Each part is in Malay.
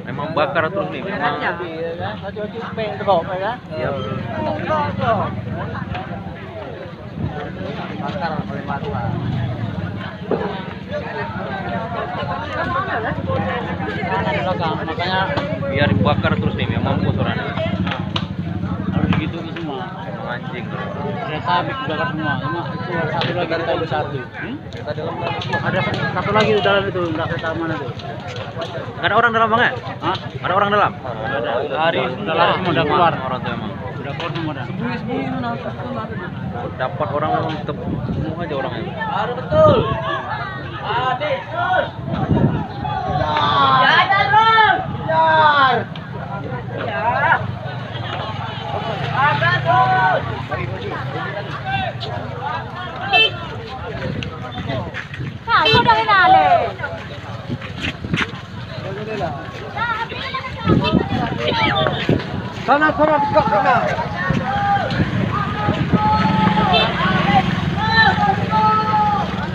Memang bakar terus nih, memang. Iya. Bakar oleh mata. Makanya Biar dibakar terus nih, memang mampus orangnya. harus begitu semua. Memang anjing terus. Ada sapi dibakar semua. Cuma itu satu lagi kita ada satu. Ada satu lagi di dalam itu, nggak kereta mana tuh? Nggak ada orang dalam bang ya? Hah? Ada orang dalam? Ada. Lari semua udah keluar. Orang tuh emang. Udah keluar semua dah. Dapat orang memang tetap semua aja orangnya. Ada betul. Adik, terus. Ya, terus. Jar. Ya. Ada terus. Kamu udah kenal. Sana dekat sana.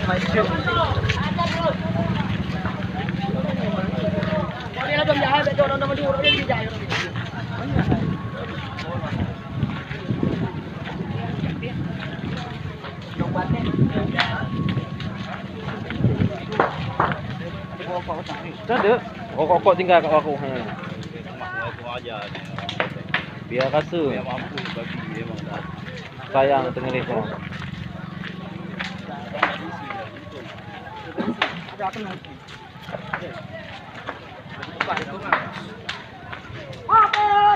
Masuk. Dia belum jahat, dia orang nama dia orang dia jahat. Ada. Kok tinggal kat aku. Biar rasa. Sayang tengeris orang. Apa?